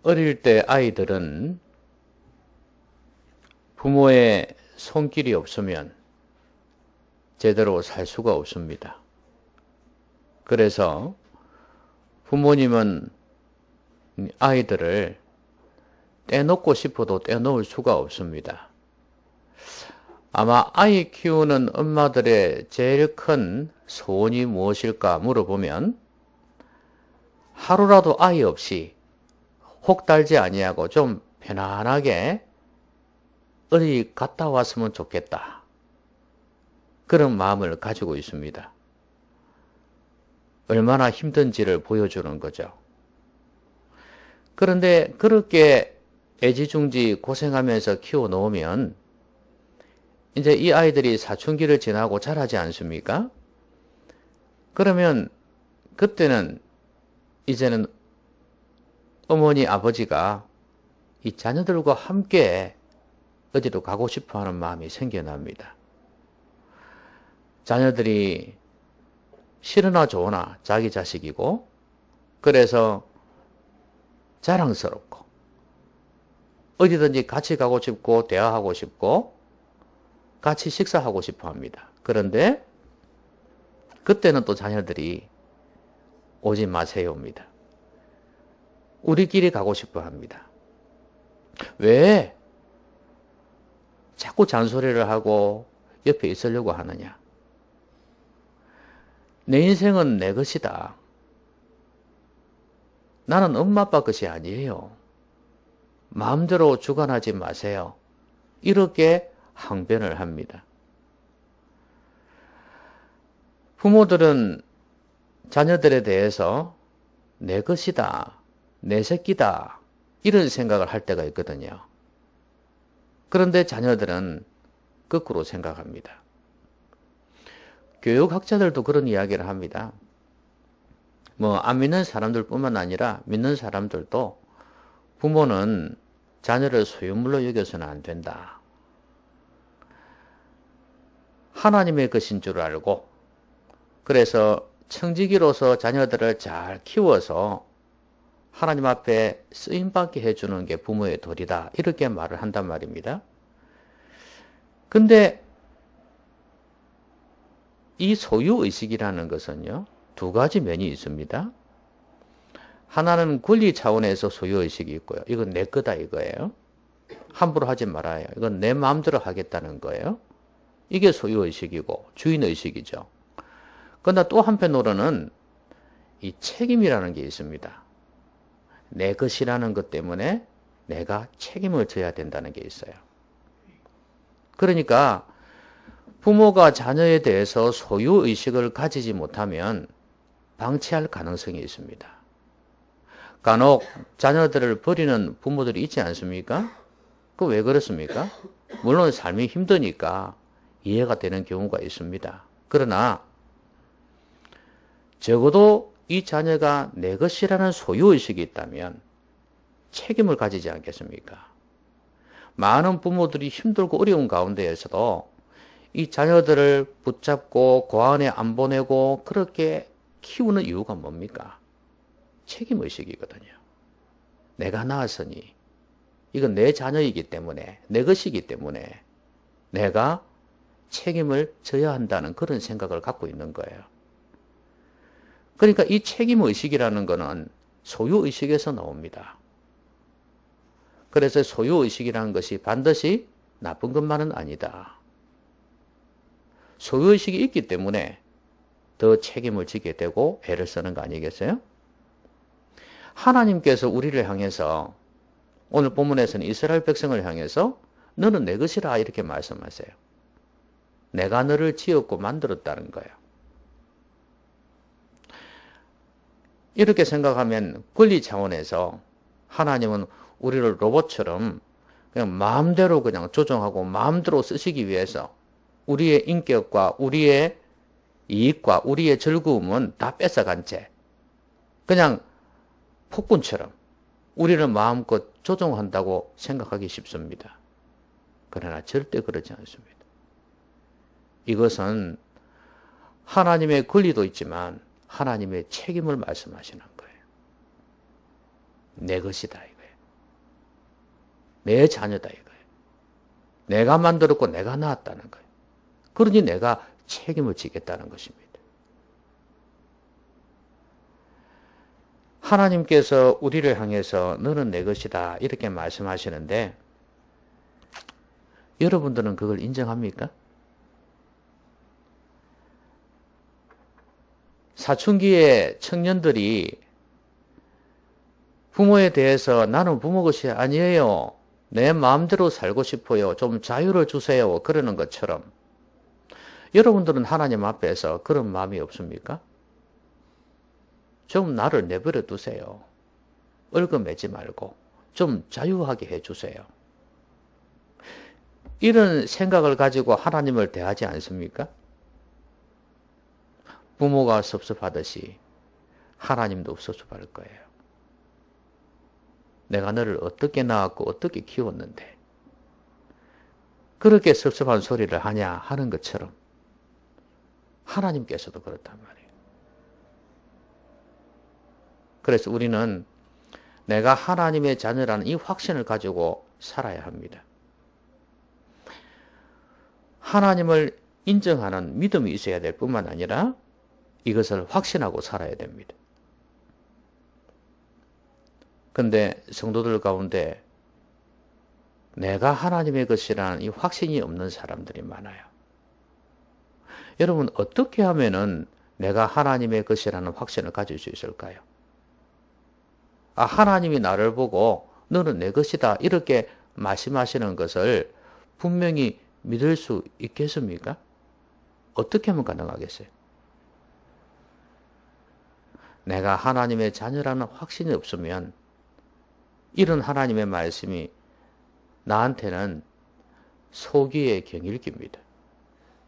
어릴 때 아이들은 부모의 손길이 없으면 제대로 살 수가 없습니다. 그래서 부모님은 아이들을 떼놓고 싶어도 떼놓을 수가 없습니다. 아마 아이 키우는 엄마들의 제일 큰 소원이 무엇일까 물어보면 하루라도 아이 없이 혹 달지 아니하고 좀 편안하게 어디 갔다 왔으면 좋겠다. 그런 마음을 가지고 있습니다. 얼마나 힘든지를 보여주는 거죠. 그런데 그렇게 애지중지 고생하면서 키워 놓으면 이제 이 아이들이 사춘기를 지나고 자라지 않습니까? 그러면 그때는 이제는 어머니, 아버지가 이 자녀들과 함께 어디로 가고 싶어 하는 마음이 생겨납니다. 자녀들이 싫으나 좋으나 자기 자식이고, 그래서 자랑스럽고, 어디든지 같이 가고 싶고, 대화하고 싶고, 같이 식사하고 싶어 합니다. 그런데 그때는 또 자녀들이 오지 마세요입니다. 우리끼리 가고 싶어 합니다. 왜 자꾸 잔소리를 하고 옆에 있으려고 하느냐? 내 인생은 내 것이다. 나는 엄마 아빠 것이 아니에요. 마음대로 주관하지 마세요. 이렇게 항변을 합니다. 부모들은 자녀들에 대해서 내 것이다, 내 새끼다, 이런 생각을 할 때가 있거든요. 그런데 자녀들은 거꾸로 생각합니다. 교육학자들도 그런 이야기를 합니다. 안 믿는 사람들뿐만 아니라 믿는 사람들도 부모는 자녀를 소유물로 여겨서는 안 된다. 하나님의 것인 줄 알고, 그래서 청지기로서 자녀들을 잘 키워서 하나님 앞에 쓰임받게 해주는 게 부모의 도리다. 이렇게 말을 한단 말입니다. 근데 이 소유의식이라는 것은요, 두 가지 면이 있습니다. 하나는 권리 차원에서 소유의식이 있고요. 이건 내 거다 이거예요. 함부로 하지 말아요. 이건 내 마음대로 하겠다는 거예요. 이게 소유의식이고 주인의식이죠. 그러나 또 한편으로는 이 책임이라는 게 있습니다. 내 것이라는 것 때문에 내가 책임을 져야 된다는 게 있어요. 그러니까 부모가 자녀에 대해서 소유의식을 가지지 못하면 방치할 가능성이 있습니다. 간혹 자녀들을 버리는 부모들이 있지 않습니까? 그 왜 그렇습니까? 물론 삶이 힘드니까 이해가 되는 경우가 있습니다. 그러나 적어도 이 자녀가 내 것이라는 소유의식이 있다면 책임을 가지지 않겠습니까? 많은 부모들이 힘들고 어려운 가운데에서도 이 자녀들을 붙잡고 고아원에 안 보내고 그렇게 키우는 이유가 뭡니까? 책임의식이거든요. 내가 낳았으니 이건 내 자녀이기 때문에, 내 것이기 때문에 내가 책임을 져야 한다는 그런 생각을 갖고 있는 거예요. 그러니까 이 책임의식이라는 것은 소유의식에서 나옵니다. 그래서 소유의식이라는 것이 반드시 나쁜 것만은 아니다. 소유의식이 있기 때문에 더 책임을 지게 되고 애를 쓰는 거 아니겠어요? 하나님께서 우리를 향해서 오늘 본문에서는 이스라엘 백성을 향해서 너는 내 것이라 이렇게 말씀하세요. 내가 너를 지었고 만들었다는 거예요. 이렇게 생각하면 권리 차원에서 하나님은 우리를 로봇처럼 그냥 마음대로 그냥 조정하고 마음대로 쓰시기 위해서 우리의 인격과 우리의 이익과 우리의 즐거움은 다 뺏어간 채 그냥 폭군처럼 우리를 마음껏 조종한다고 생각하기 쉽습니다. 그러나 절대 그렇지 않습니다. 이것은 하나님의 권리도 있지만 하나님의 책임을 말씀하시는 거예요. 내 것이다 이거예요. 내 자녀다 이거예요. 내가 만들었고 내가 낳았다는 거예요. 그러니 내가 책임을 지겠다는 것입니다. 하나님께서 우리를 향해서 너는 내 것이다 이렇게 말씀하시는데 여러분들은 그걸 인정합니까? 사춘기의 청년들이 부모에 대해서 나는 부모 것이 아니에요. 내 마음대로 살고 싶어요. 좀 자유를 주세요. 그러는 것처럼 여러분들은 하나님 앞에서 그런 마음이 없습니까? 좀 나를 내버려 두세요. 얽어매지 말고 좀 자유하게 해주세요. 이런 생각을 가지고 하나님을 대하지 않습니까? 부모가 섭섭하듯이 하나님도 섭섭할 거예요. 내가 너를 어떻게 낳았고 어떻게 키웠는데 그렇게 섭섭한 소리를 하냐 하는 것처럼 하나님께서도 그렇단 말이에요. 그래서 우리는 내가 하나님의 자녀라는 이 확신을 가지고 살아야 합니다. 하나님을 인정하는 믿음이 있어야 될 뿐만 아니라 이것을 확신하고 살아야 됩니다. 근데 성도들 가운데 내가 하나님의 것이라는 이 확신이 없는 사람들이 많아요. 여러분 어떻게 하면은 내가 하나님의 것이라는 확신을 가질 수 있을까요? 하나님이 나를 보고 너는 내 것이다 이렇게 말씀하시는 것을 분명히 믿을 수 있겠습니까? 어떻게 하면 가능하겠어요? 내가 하나님의 자녀라는 확신이 없으면 이런 하나님의 말씀이 나한테는 소기의 경일기입니다.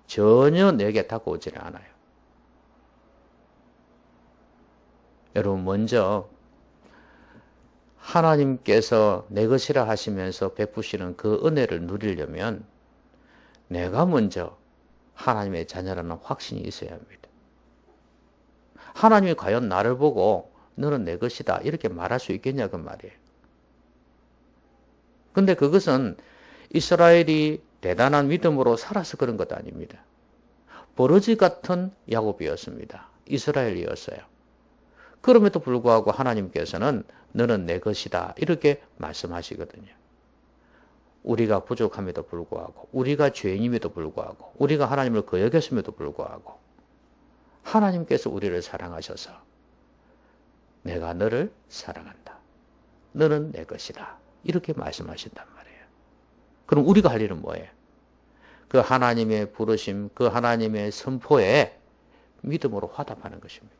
전혀 내게 다가오지는 않아요. 여러분 먼저 하나님께서 내 것이라 하시면서 베푸시는 그 은혜를 누리려면 내가 먼저 하나님의 자녀라는 확신이 있어야 합니다. 하나님이 과연 나를 보고 너는 내 것이다 이렇게 말할 수 있겠냐 그 말이에요. 근데 그것은 이스라엘이 대단한 믿음으로 살아서 그런 것 아닙니다. 버러지 같은 야곱이었습니다. 이스라엘이었어요. 그럼에도 불구하고 하나님께서는 너는 내 것이다 이렇게 말씀하시거든요. 우리가 부족함에도 불구하고 우리가 죄인임에도 불구하고 우리가 하나님을 거역했음에도 불구하고 하나님께서 우리를 사랑하셔서 내가 너를 사랑한다. 너는 내 것이다. 이렇게 말씀하신단 말이에요. 그럼 우리가 할 일은 뭐예요? 그 하나님의 부르심, 그 하나님의 선포에 믿음으로 화답하는 것입니다.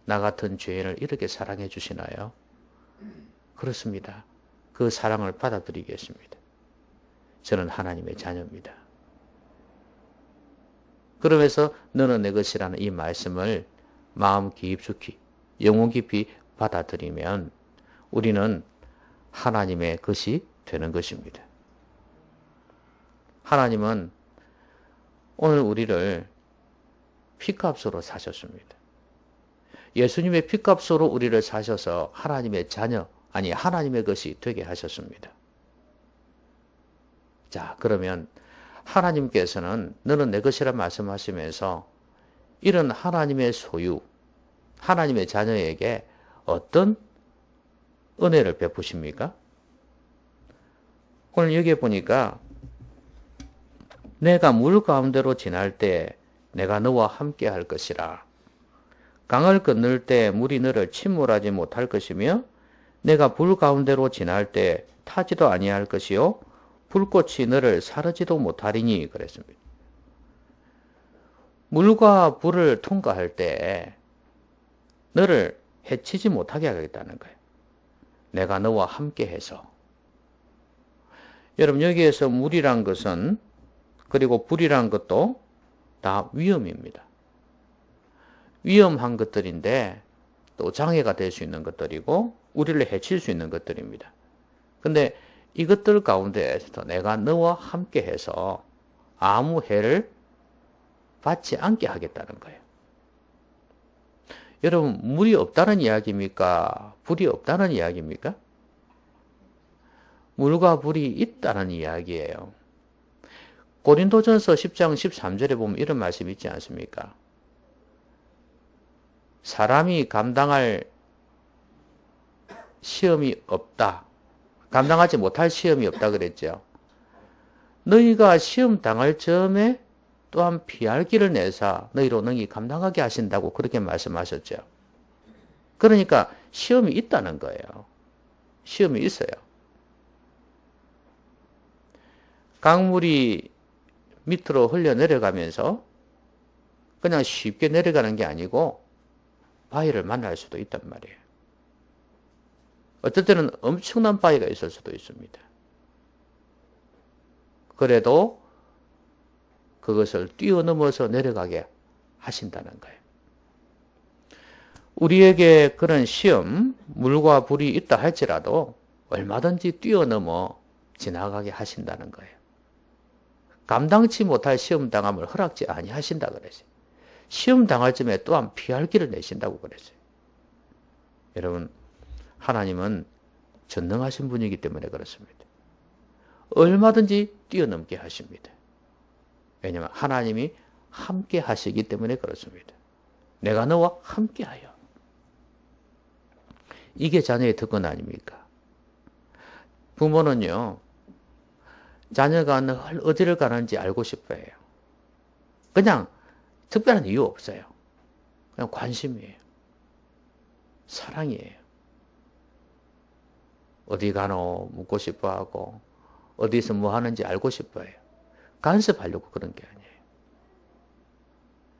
나 같은 죄인을 이렇게 사랑해 주시나요? 그렇습니다. 그 사랑을 받아들이겠습니다. 저는 하나님의 자녀입니다. 그러면서 너는 내 것이라는 이 말씀을 마음 깊숙이, 영혼 깊이 받아들이면 우리는 하나님의 것이 되는 것입니다. 하나님은 오늘 우리를 피값으로 사셨습니다. 예수님의 피값으로 우리를 사셔서 하나님의 자녀, 아니 하나님의 것이 되게 하셨습니다. 자, 그러면 하나님께서는 너는 내 것이라 말씀하시면서 이런 하나님의 소유, 하나님의 자녀에게 어떤 은혜를 베푸십니까? 오늘 여기에 보니까 내가 물 가운데로 지날 때 내가 너와 함께 할 것이라. 강을 건널 때 물이 너를 침몰하지 못할 것이며 내가 불 가운데로 지날 때 타지도 아니할 것이요 불꽃이 너를 사르지도 못하리니 그랬습니다. 물과 불을 통과할 때 너를 해치지 못하게 하겠다는 거예요. 내가 너와 함께 해서. 여러분 여기에서 물이란 것은 그리고 불이란 것도 다 위험입니다. 위험한 것들인데 또 장애가 될 수 있는 것들이고 우리를 해칠 수 있는 것들입니다. 근데 이것들 가운데에서 내가 너와 함께 해서 아무 해를 받지 않게 하겠다는 거예요. 여러분 물이 없다는 이야기입니까? 불이 없다는 이야기입니까? 물과 불이 있다는 이야기예요. 고린도전서 10장 13절에 보면 이런 말씀이 있지 않습니까? 사람이 감당할 시험이 없다. 감당하지 못할 시험이 없다 그랬죠. 너희가 시험 당할 점에 또한 피할 길을 내사 너희로 능히 감당하게 하신다고 그렇게 말씀하셨죠. 그러니까 시험이 있다는 거예요. 시험이 있어요. 강물이 밑으로 흘려 내려가면서 그냥 쉽게 내려가는 게 아니고 바위를 만날 수도 있단 말이에요. 어떨 때는 엄청난 바위가 있을 수도 있습니다. 그래도 그것을 뛰어넘어서 내려가게 하신다는 거예요. 우리에게 그런 시험, 물과 불이 있다 할지라도 얼마든지 뛰어넘어 지나가게 하신다는 거예요. 감당치 못할 시험 당함을 허락지 아니하신다 그랬어요. 시험 당할 점에 또한 피할 길을 내신다고 그랬어요. 여러분, 하나님은 전능하신 분이기 때문에 그렇습니다. 얼마든지 뛰어넘게 하십니다. 왜냐하면 하나님이 함께 하시기 때문에 그렇습니다. 내가 너와 함께하여. 이게 자녀의 특권 아닙니까? 부모는요, 자녀가 어디를 가는지 알고 싶어 해요. 그냥 특별한 이유 없어요. 그냥 관심이에요. 사랑이에요. 어디 가노 묻고 싶어 하고, 어디서 뭐 하는지 알고 싶어 해요. 간섭하려고 그런 게 아니에요.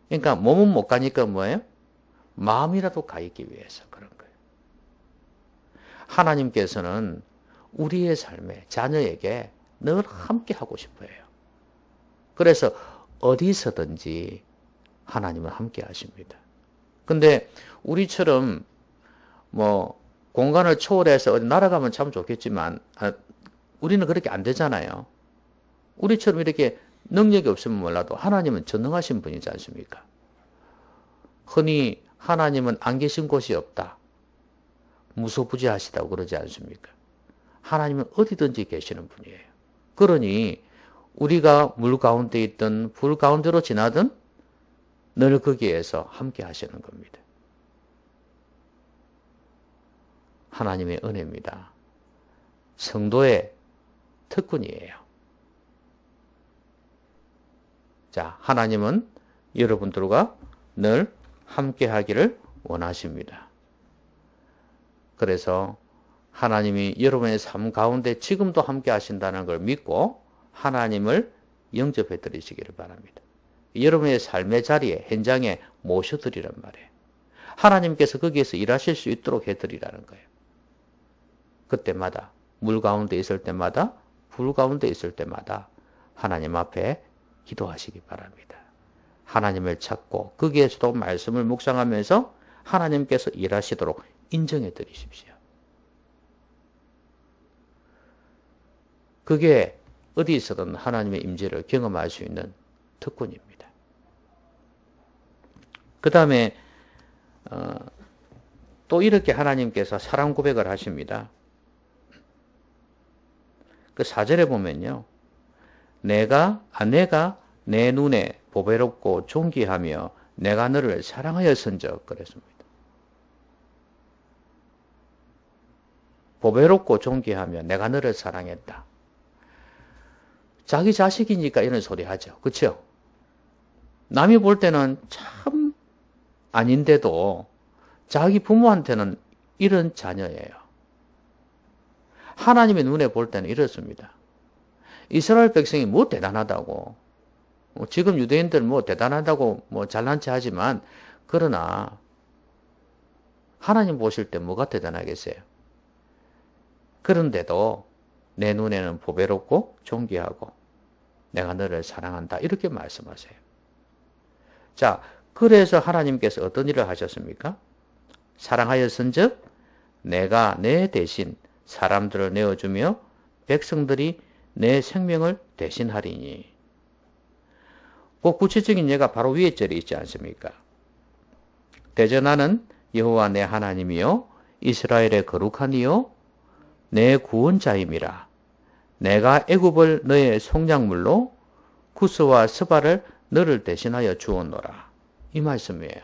그러니까 몸은 못 가니까 뭐예요? 마음이라도 가 있기 위해서 그런 거예요. 하나님께서는 우리의 삶에, 자녀에게 늘 함께 하고 싶어 해요. 그래서 어디서든지 하나님은 함께 하십니다. 근데 우리처럼 뭐 공간을 초월해서 어디 날아가면 참 좋겠지만 우리는 그렇게 안 되잖아요. 우리처럼 이렇게 능력이 없으면 몰라도 하나님은 전능하신 분이지 않습니까? 흔히 하나님은 안 계신 곳이 없다. 무소부지하시다고 그러지 않습니까? 하나님은 어디든지 계시는 분이에요. 그러니 우리가 물 가운데 있든 불 가운데로 지나든 늘 거기에서 함께 하시는 겁니다. 하나님의 은혜입니다. 성도의 특권이에요. 자, 하나님은 여러분들과 늘 함께 하기를 원하십니다. 그래서 하나님이 여러분의 삶 가운데 지금도 함께 하신다는 걸 믿고 하나님을 영접해 드리시기를 바랍니다. 여러분의 삶의 자리에, 현장에 모셔드리란 말이에요. 하나님께서 거기에서 일하실 수 있도록 해드리라는 거예요. 그때마다, 물 가운데 있을 때마다, 불 가운데 있을 때마다 하나님 앞에 기도하시기 바랍니다. 하나님을 찾고 거기에서도 말씀을 묵상하면서 하나님께서 일하시도록 인정해 드리십시오. 그게 어디 있어든 하나님의 임재를 경험할 수 있는 특권입니다. 그 다음에 또 이렇게 하나님께서 사랑 고백을 하십니다. 그 4절에 보면요. 내가 내 눈에 보배롭고 존귀하며 내가 너를 사랑하였은즉 그랬습니다. 보배롭고 존귀하며 내가 너를 사랑했다. 자기 자식이니까 이런 소리 하죠. 그렇죠? 남이 볼 때는 참 아닌데도 자기 부모한테는 이런 자녀예요. 하나님의 눈에 볼 때는 이렇습니다. 이스라엘 백성이 뭐 대단하다고, 지금 유대인들 뭐 대단하다고 뭐 잘난 체 하지만, 그러나 하나님 보실 때 뭐가 대단하겠어요? 그런데도 내 눈에는 보배롭고 존귀하고 내가 너를 사랑한다. 이렇게 말씀하세요. 자, 그래서 하나님께서 어떤 일을 하셨습니까? 사랑하였은즉 내가 내 대신 사람들을 내어주며 백성들이 내 생명을 대신하리니. 그 구체적인 예가 바로 위에 절에 있지 않습니까? 대전하는 여호와 내 하나님이요 이스라엘의 거룩한 이요 내 구원자임이라. 내가 애굽을 너의 속량물로 구스와 스바를 너를 대신하여 주었노라. 이 말씀이에요.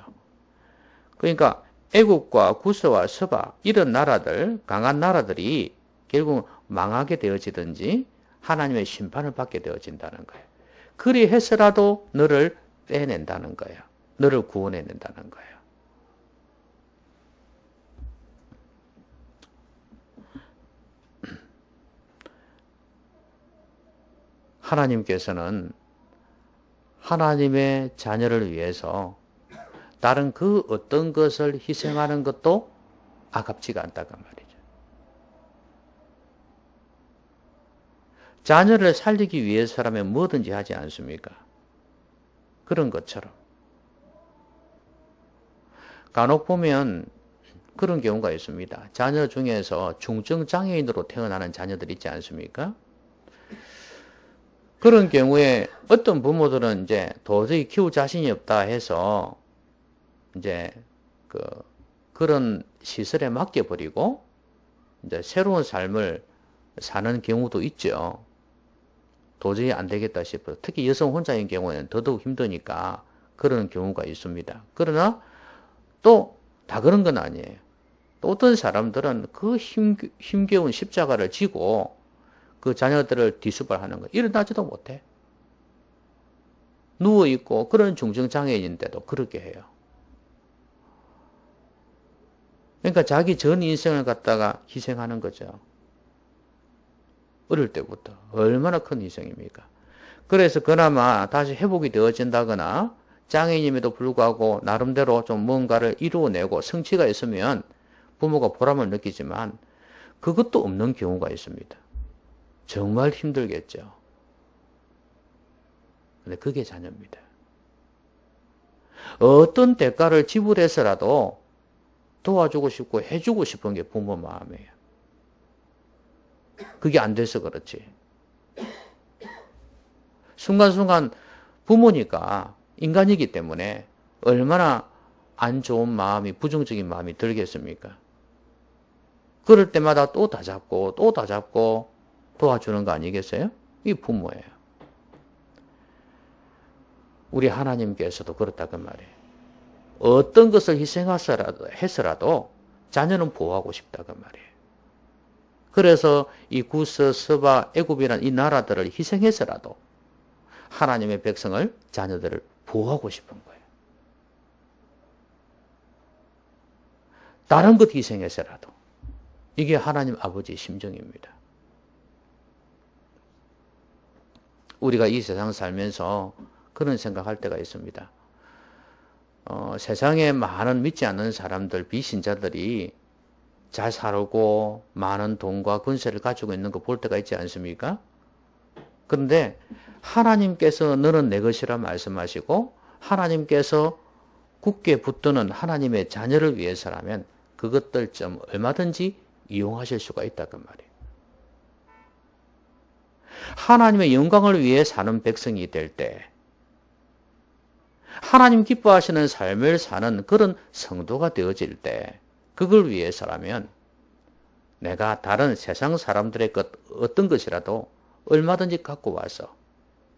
그러니까 애굽과 구스와 스바 이런 나라들, 강한 나라들이 결국 망하게 되어지든지 하나님의 심판을 받게 되어진다는 거예요. 그리 해서라도 너를 빼낸다는 거예요. 너를 구원해낸다는 거예요. 하나님께서는 하나님의 자녀를 위해서 다른 그 어떤 것을 희생하는 것도 아깝지가 않다고 말이죠. 자녀를 살리기 위해서라면 뭐든지 하지 않습니까? 그런 것처럼. 간혹 보면 그런 경우가 있습니다. 자녀 중에서 중증 장애인으로 태어나는 자녀들 있지 않습니까? 그런 경우에 어떤 부모들은 이제 도저히 키울 자신이 없다 해서 이제 그런 시설에 맡겨버리고 이제 새로운 삶을 사는 경우도 있죠. 도저히 안 되겠다 싶어요. 특히 여성 혼자인 경우에는 더더욱 힘드니까 그런 경우가 있습니다. 그러나 또 다 그런 건 아니에요. 또 어떤 사람들은 그 힘겨운 십자가를 지고 그 자녀들을 뒤수발하는 거예요. 일어나지도 못해. 누워있고 그런 중증장애인인데도 그렇게 해요. 그러니까 자기 전 인생을 갖다가 희생하는 거죠. 어릴 때부터. 얼마나 큰 희생입니까? 그래서 그나마 다시 회복이 되어진다거나 장애인임에도 불구하고 나름대로 좀 뭔가를 이루어내고 성취가 있으면 부모가 보람을 느끼지만 그것도 없는 경우가 있습니다. 정말 힘들겠죠. 근데 그게 자녀입니다. 어떤 대가를 지불해서라도 도와주고 싶고 해주고 싶은 게 부모 마음이에요. 그게 안 돼서 그렇지. 순간순간 부모니까 인간이기 때문에 얼마나 안 좋은 마음이, 부정적인 마음이 들겠습니까? 그럴 때마다 또 다잡고 또 다잡고 도와주는 거 아니겠어요? 이 부모예요. 우리 하나님께서도 그렇다고 말이에요. 어떤 것을 해서라도 자녀는 보호하고 싶다고 말이에요. 그래서 이 구스, 스바, 애굽이라는 이 나라들을 희생해서라도 하나님의 백성을, 자녀들을 보호하고 싶은 거예요. 다른 것 희생해서라도. 이게 하나님 아버지의 심정입니다. 우리가 이 세상 살면서 그런 생각할 때가 있습니다. 세상에 많은 믿지 않는 사람들, 비신자들이 잘 살고 많은 돈과 권세를 가지고 있는 거 볼 때가 있지 않습니까? 그런데 하나님께서 너는 내 것이라 말씀하시고 하나님께서 굳게 붙드는 하나님의 자녀를 위해서라면 그것들 좀 얼마든지 이용하실 수가 있다고 말이에요. 하나님의 영광을 위해 사는 백성이 될 때 하나님 기뻐하시는 삶을 사는 그런 성도가 되어질 때 그걸 위해서라면 내가 다른 세상 사람들의 것 어떤 것이라도 얼마든지 갖고 와서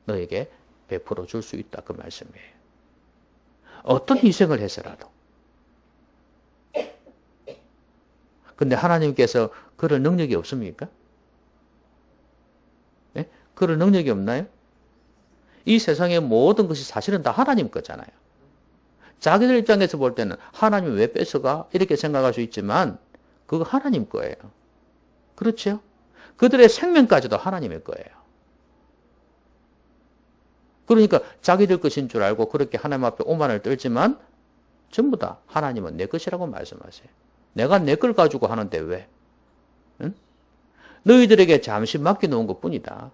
너에게 베풀어 줄 수 있다 그 말씀이에요. 어떤 희생을 해서라도. 근데 하나님께서 그럴 능력이 없습니까? 네? 그럴 능력이 없나요? 이 세상의 모든 것이 사실은 다 하나님 거잖아요. 자기들 입장에서 볼 때는 하나님이 왜 뺏어가? 이렇게 생각할 수 있지만 그거 하나님 거예요. 그렇죠? 그들의 생명까지도 하나님의 거예요. 그러니까 자기들 것인 줄 알고 그렇게 하나님 앞에 오만을 떨지만 전부 다 하나님은 내 것이라고 말씀하세요. 내가 내 걸 가지고 하는데 왜? 응? 너희들에게 잠시 맡겨놓은 것뿐이다.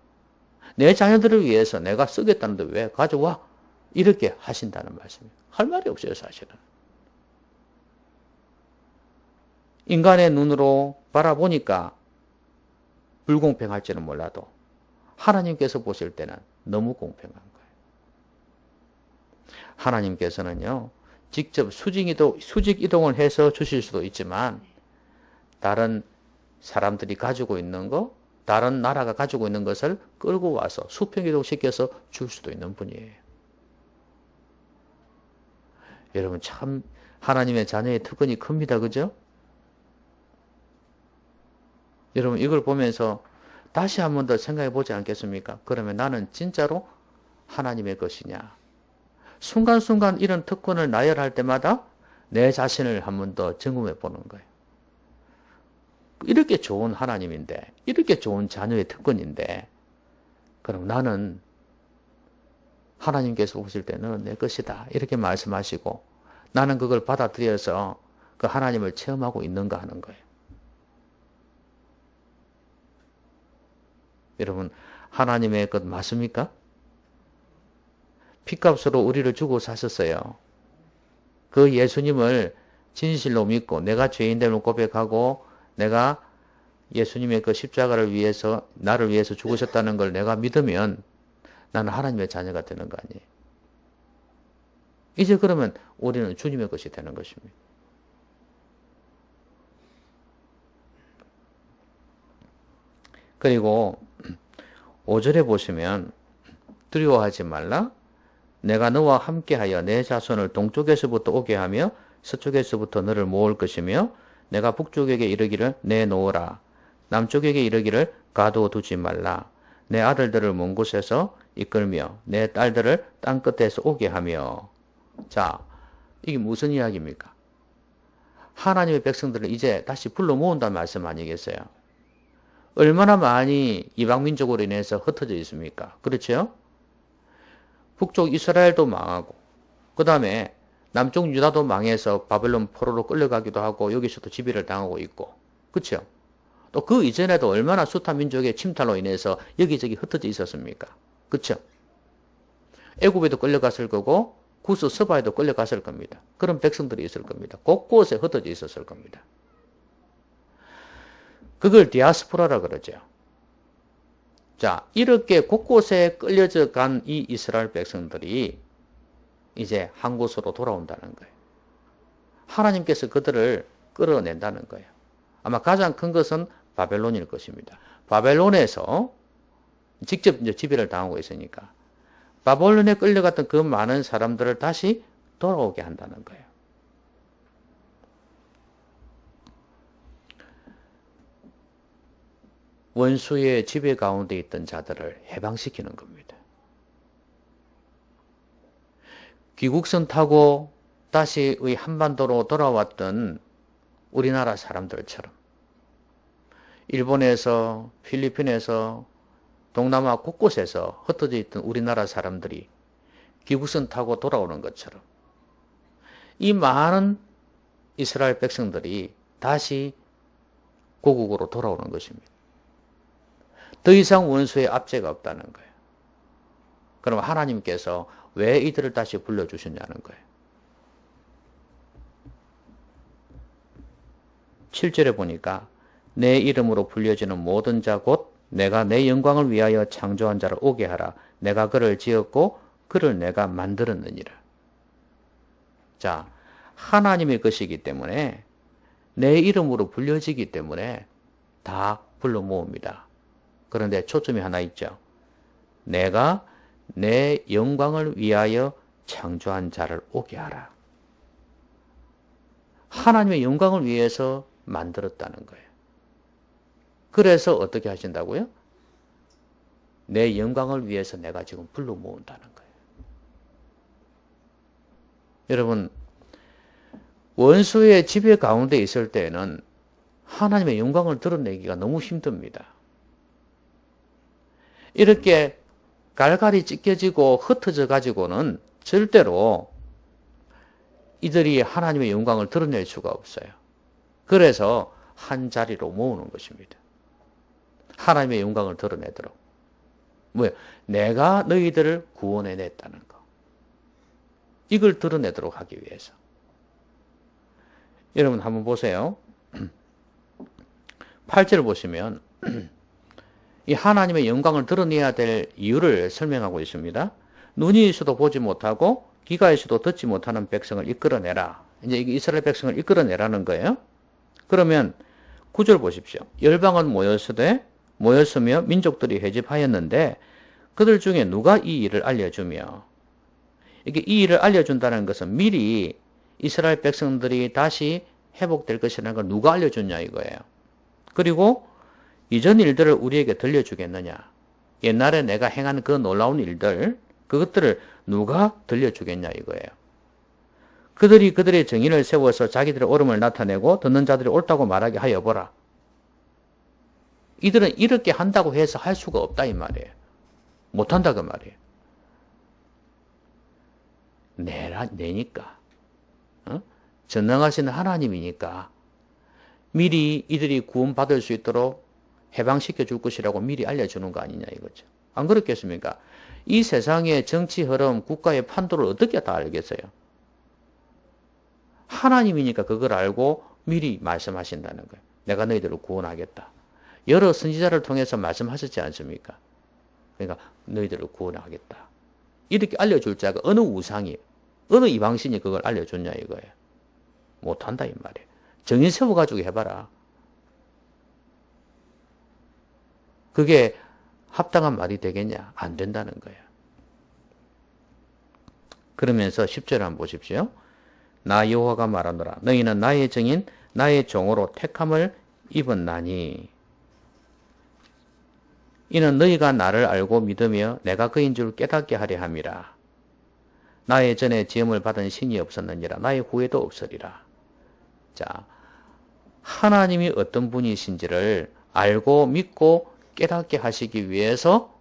내 자녀들을 위해서 내가 쓰겠다는데 왜 가져와? 이렇게 하신다는 말씀이에요. 할 말이 없어요, 사실은. 인간의 눈으로 바라보니까 불공평할지는 몰라도 하나님께서 보실 때는 너무 공평한 거예요. 하나님께서는요, 직접 수직 이동을 해서 주실 수도 있지만 다른 사람들이 가지고 있는 거, 다른 나라가 가지고 있는 것을 끌고 와서 수평이동 시켜서 줄 수도 있는 분이에요. 여러분 참 하나님의 자녀의 특권이 큽니다. 그죠? 여러분 이걸 보면서 다시 한 번 더 생각해 보지 않겠습니까? 그러면 나는 진짜로 하나님의 것이냐? 순간순간 이런 특권을 나열할 때마다 내 자신을 한 번 더 점검해 보는 거예요. 이렇게 좋은 하나님인데, 이렇게 좋은 자녀의 특권인데, 그럼 나는 하나님께서 보실 때는 내 것이다. 이렇게 말씀하시고, 나는 그걸 받아들여서 그 하나님을 체험하고 있는가 하는 거예요. 여러분, 하나님의 것 맞습니까? 핏값으로 우리를 주고 사셨어요. 그 예수님을 진실로 믿고 내가 죄인됨을 고백하고 내가 예수님의 그 십자가를 위해서 나를 위해서 죽으셨다는 걸 내가 믿으면 나는 하나님의 자녀가 되는 거 아니에요. 이제 그러면 우리는 주님의 것이 되는 것입니다. 그리고 5절에 보시면 두려워하지 말라. 내가 너와 함께하여 내 자손을 동쪽에서부터 오게 하며 서쪽에서부터 너를 모을 것이며 내가 북쪽에게 이르기를 내놓으라. 남쪽에게 이르기를 가둬두지 말라. 내 아들들을 먼 곳에서 이끌며 내 딸들을 땅끝에서 오게 하며. 자, 이게 무슨 이야기입니까? 하나님의 백성들을 이제 다시 불러 모은다는 말씀 아니겠어요? 얼마나 많이 이방민족으로 인해서 흩어져 있습니까? 그렇죠? 북쪽 이스라엘도 망하고 그 다음에 남쪽 유다도 망해서 바벨론 포로로 끌려가기도 하고 여기서도 지배를 당하고 있고 그렇죠? 또 그 이전에도 얼마나 숱한 민족의 침탈로 인해서 여기저기 흩어져 있었습니까? 그렇죠? 애굽에도 끌려갔을 거고 구스 서바에도 끌려갔을 겁니다. 그런 백성들이 있을 겁니다. 곳곳에 흩어져 있었을 겁니다. 그걸 디아스포라라 그러죠. 자, 이렇게 곳곳에 끌려져 간 이 이스라엘 백성들이 이제 한 곳으로 돌아온다는 거예요. 하나님께서 그들을 끌어낸다는 거예요. 아마 가장 큰 것은 바벨론일 것입니다. 바벨론에서 직접 이제 지배를 당하고 있으니까 바벨론에 끌려갔던 그 많은 사람들을 다시 돌아오게 한다는 거예요. 원수의 지배 가운데 있던 자들을 해방시키는 겁니다. 귀국선 타고 다시 한반도로 돌아왔던 우리나라 사람들처럼 일본에서 필리핀에서 동남아 곳곳에서 흩어져 있던 우리나라 사람들이 귀국선 타고 돌아오는 것처럼 이 많은 이스라엘 백성들이 다시 고국으로 돌아오는 것입니다. 더 이상 원수의 압제가 없다는 거예요. 그럼 하나님께서 왜 이들을 다시 불러주셨냐는 거예요. 7절에 보니까 내 이름으로 불려지는 모든 자 곧 내가 내 영광을 위하여 창조한 자를 오게 하라. 내가 그를 지었고 그를 내가 만들었느니라. 자, 하나님의 것이기 때문에 내 이름으로 불려지기 때문에 다 불러 모읍니다. 그런데 초점이 하나 있죠. 내가 내 영광을 위하여 창조한 자를 오게 하라. 하나님의 영광을 위해서 만들었다는 거예요. 그래서 어떻게 하신다고요? 내 영광을 위해서 내가 지금 불러 모은다는 거예요. 여러분, 원수의 지배 가운데 있을 때에는 하나님의 영광을 드러내기가 너무 힘듭니다. 이렇게 갈갈이 찢겨지고 흩어져 가지고는 절대로 이들이 하나님의 영광을 드러낼 수가 없어요. 그래서 한 자리로 모으는 것입니다. 하나님의 영광을 드러내도록. 뭐예요? 내가 너희들을 구원해냈다는 거. 이걸 드러내도록 하기 위해서. 여러분 한번 보세요. 8절을 보시면 이 하나님의 영광을 드러내야 될 이유를 설명하고 있습니다. 눈이 있어도 보지 못하고 귀가 있어도 듣지 못하는 백성을 이끌어내라. 이제 이스라엘 백성을 이끌어내라는 거예요. 그러면 9절 보십시오. 열방은 모였으되 모였으며 민족들이 회집하였는데 그들 중에 누가 이 일을 알려주며, 이게 이 일을 알려준다는 것은 미리 이스라엘 백성들이 다시 회복될 것이라는 걸 누가 알려줬냐 이거예요. 그리고 이전 일들을 우리에게 들려주겠느냐. 옛날에 내가 행한 그 놀라운 일들, 그것들을 누가 들려주겠냐 이거예요. 그들이 그들의 정인을 세워서 자기들의 옳음을 나타내고 듣는 자들이 옳다고 말하게 하여 보라. 이들은 이렇게 한다고 해서 할 수가 없다 이 말이에요. 못한다 그 말이에요. 내니까. 전능하신 하나님이니까 미리 이들이 구원받을 수 있도록 해방시켜 줄 것이라고 미리 알려주는 거 아니냐 이거죠. 안 그렇겠습니까? 이 세상의 정치 흐름, 국가의 판도를 어떻게 다 알겠어요? 하나님이니까 그걸 알고 미리 말씀하신다는 거예요. 내가 너희들을 구원하겠다. 여러 선지자를 통해서 말씀하셨지 않습니까? 그러니까 너희들을 구원하겠다. 이렇게 알려줄 자가 어느 우상이, 어느 이방신이 그걸 알려줬냐 이거예요. 못한다 이 말이에요. 정인 세워가지고 해봐라. 그게 합당한 말이 되겠냐? 안 된다는 거예요. 그러면서 10절 한번 보십시오. 나 여호와가 말하노라. 너희는 나의 정인, 나의 종으로 택함을 입었나니 이는 너희가 나를 알고 믿으며 내가 그인 줄 깨닫게 하려 함이라. 나의 전에 지음을 받은 신이 없었느니라. 나의 후에도 없으리라. 자, 하나님이 어떤 분이신지를 알고 믿고 깨닫게 하시기 위해서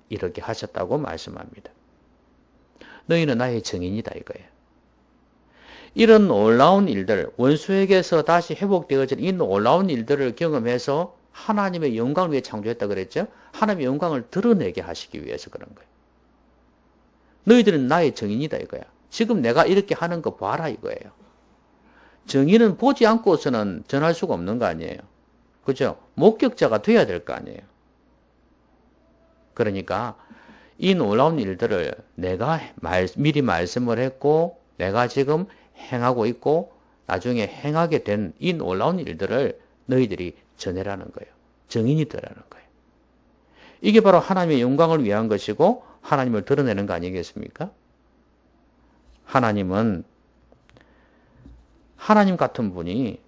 이렇게 하셨다고 말씀합니다. 너희는 나의 정인이다 이거예요. 이런 놀라운 일들, 원수에게서 다시 회복되어진 이 놀라운 일들을 경험해서 하나님의 영광을 위해 창조했다 그랬죠? 하나님의 영광을 드러내게 하시기 위해서 그런 거예요. 너희들은 나의 정인이다 이거야. 지금 내가 이렇게 하는 거 봐라 이거예요. 정인은 보지 않고서는 전할 수가 없는 거 아니에요. 그죠? 목격자가 돼야 될 거 아니에요. 그러니까 이 놀라운 일들을 내가 미리 말씀을 했고 내가 지금 행하고 있고 나중에 행하게 된 이 놀라운 일들을 너희들이 전해라는 거예요. 정인이 되라는 거예요. 이게 바로 하나님의 영광을 위한 것이고 하나님을 드러내는 거 아니겠습니까? 하나님은 하나님 같은 분이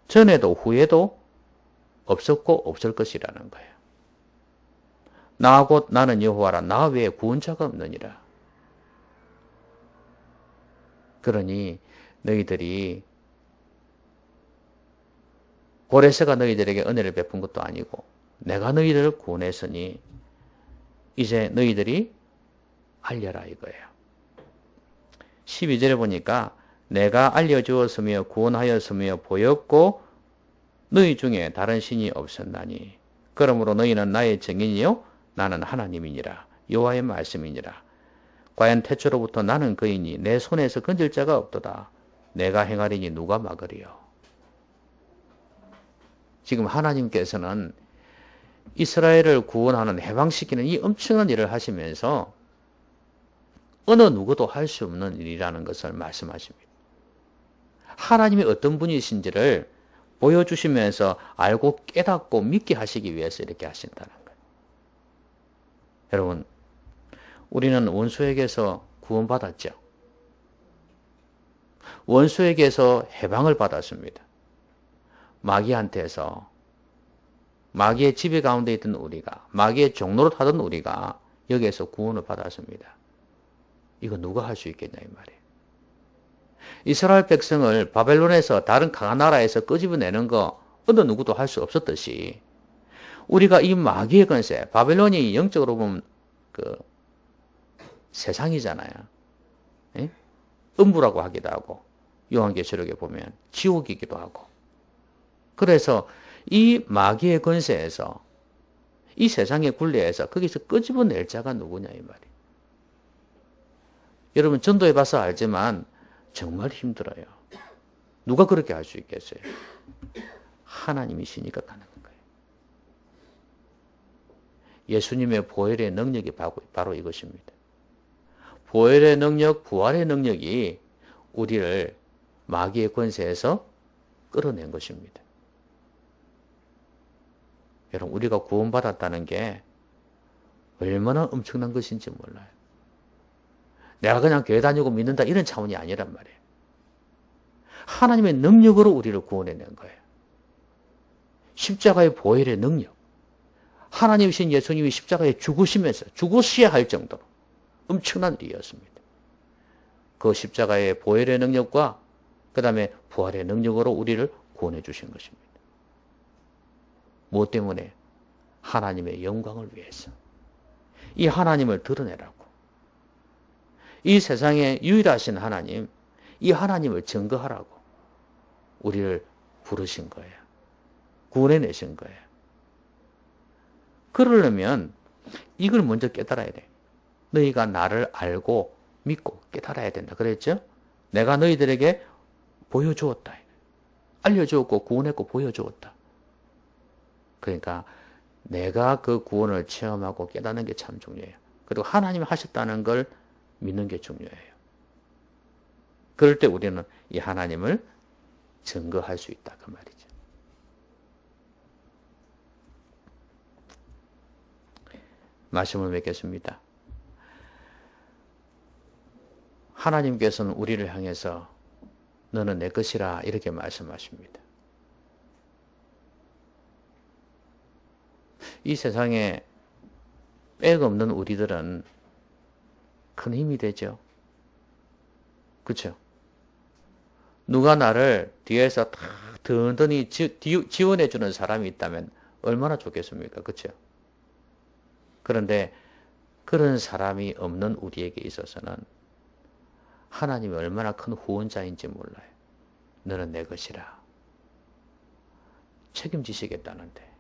전에도 후에도 없었고 없을 것이라는 거예요. 나 곧 나는 여호와라. 나 외에 구원자가 없느니라. 그러니 너희들이 고레스가 너희들에게 은혜를 베푼 것도 아니고 내가 너희들을 구원했으니 이제 너희들이 알려라 이거예요. 12절에 보니까 내가 알려주었으며 구원하였으며 보였고 너희 중에 다른 신이 없었나니 그러므로 너희는 나의 증인이요 나는 하나님이니라. 여호와의 말씀이니라. 과연 태초로부터 나는 그이니 내 손에서 건질 자가 없도다. 내가 행하리니 누가 막으리요. 지금 하나님께서는 이스라엘을 구원하는 해방시키는 이 엄청난 일을 하시면서 어느 누구도 할 수 없는 일이라는 것을 말씀하십니다. 하나님이 어떤 분이신지를 보여주시면서 알고 깨닫고 믿게 하시기 위해서 이렇게 하신다는 거예요. 여러분, 우리는 원수에게서 구원받았죠. 원수에게서 해방을 받았습니다. 마귀한테서, 마귀의 지배 가운데 있던 우리가, 마귀의 종로로 타던 우리가 여기에서 구원을 받았습니다. 이거 누가 할 수 있겠냐 이 말이에요. 이스라엘 백성을 바벨론에서 다른 강한 나라에서 끄집어내는 거 어느 누구도 할 수 없었듯이 우리가 이 마귀의 권세, 바벨론이 영적으로 보면 그 세상이잖아요. 예? 음부라고 하기도 하고 요한계시록에 보면 지옥이기도 하고 그래서 이 마귀의 권세에서 이 세상의 굴레에서 거기서 끄집어낼 자가 누구냐 이 말이에요. 여러분 전도해봐서 알지만 정말 힘들어요. 누가 그렇게 할 수 있겠어요? 하나님이시니까 가능한 거예요. 예수님의 보혈의 능력이 바로 이것입니다. 보혈의 능력, 부활의 능력이 우리를 마귀의 권세에서 끌어낸 것입니다. 여러분, 우리가 구원받았다는 게 얼마나 엄청난 것인지 몰라요. 내가 그냥 교회 다니고 믿는다 이런 차원이 아니란 말이에요. 하나님의 능력으로 우리를 구원해낸 거예요. 십자가의 보혈의 능력. 하나님이신 예수님이 십자가에 죽으시면서 죽으셔야 할 정도로 엄청난 일이었습니다. 그 십자가의 보혈의 능력과 그 다음에 부활의 능력으로 우리를 구원해 주신 것입니다. 무엇 때문에? 하나님의 영광을 위해서. 이 하나님을 드러내라고. 이 세상에 유일하신 하나님, 이 하나님을 증거하라고 우리를 부르신 거예요. 구원해내신 거예요. 그러려면 이걸 먼저 깨달아야 돼. 너희가 나를 알고 믿고 깨달아야 된다. 그랬죠? 내가 너희들에게 보여주었다. 알려주었고 구원했고 보여주었다. 그러니까 내가 그 구원을 체험하고 깨닫는 게 참 중요해요. 그리고 하나님이 하셨다는 걸 믿는 게 중요해요. 그럴 때 우리는 이 하나님을 증거할 수 있다. 그 말이죠. 말씀을 맺겠습니다. 하나님께서는 우리를 향해서 너는 내 것이라 이렇게 말씀하십니다. 이 세상에 빽 없는 우리들은 큰 힘이 되죠. 그렇죠? 누가 나를 뒤에서 다 든든히 지원해 주는 사람이 있다면 얼마나 좋겠습니까? 그렇죠? 그런데 그런 사람이 없는 우리에게 있어서는 하나님이 얼마나 큰 후원자인지 몰라요. 너는 내 것이라. 책임지시겠다는데.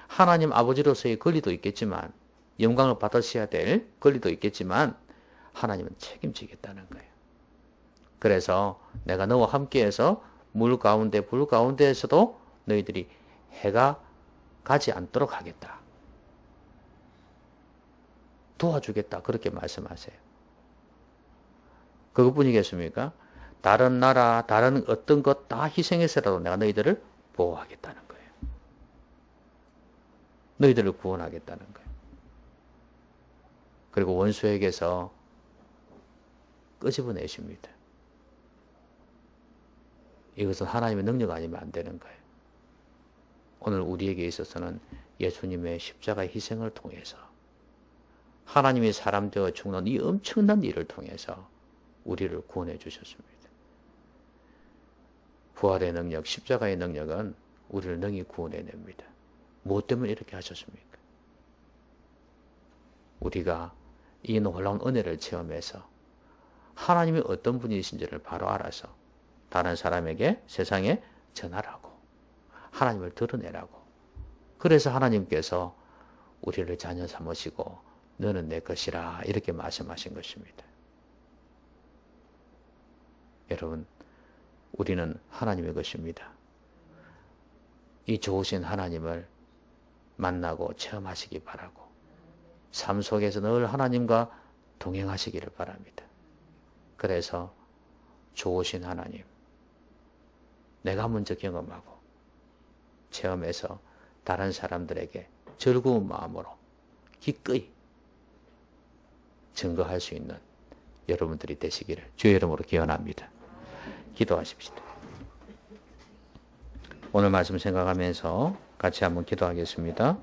하나님 아버지로서의 권리도 있겠지만, 영광을 받으셔야 될 권리도 있겠지만, 하나님은 책임지겠다는 거예요. 그래서 내가 너와 함께해서 물 가운데, 불 가운데에서도 너희들이 해가 가지 않도록 하겠다. 도와주겠다. 그렇게 말씀하세요. 그것뿐이겠습니까? 다른 나라, 다른 어떤 것 다 희생해서라도 내가 너희들을 보호하겠다는 거예요. 너희들을 구원하겠다는 거예요. 그리고 원수에게서 끄집어내십니다. 이것은 하나님의 능력 아니면 안 되는 거예요. 오늘 우리에게 있어서는 예수님의 십자가의 희생을 통해서 하나님이 사람 되어 죽는 이 엄청난 일을 통해서 우리를 구원해 주셨습니다. 부활의 능력, 십자가의 능력은 우리를 능히 구원해냅니다. 무엇 때문에 이렇게 하셨습니까? 우리가 이 놀라운 은혜를 체험해서 하나님이 어떤 분이신지를 바로 알아서 다른 사람에게 세상에 전하라고, 하나님을 드러내라고. 그래서 하나님께서 우리를 자녀 삼으시고 너는 내 것이라 이렇게 말씀하신 것입니다. 여러분, 우리는 하나님의 것입니다. 이 좋으신 하나님을 만나고 체험하시기 바라고, 삶 속에서 늘 하나님과 동행하시기를 바랍니다. 그래서 좋으신 하나님, 내가 먼저 경험하고 체험해서 다른 사람들에게 즐거운 마음으로 기꺼이 증거할 수 있는 여러분들이 되시기를 주의 이름으로 기원합니다. 기도하십시다. 오늘 말씀 생각하면서 같이 한번 기도하겠습니다.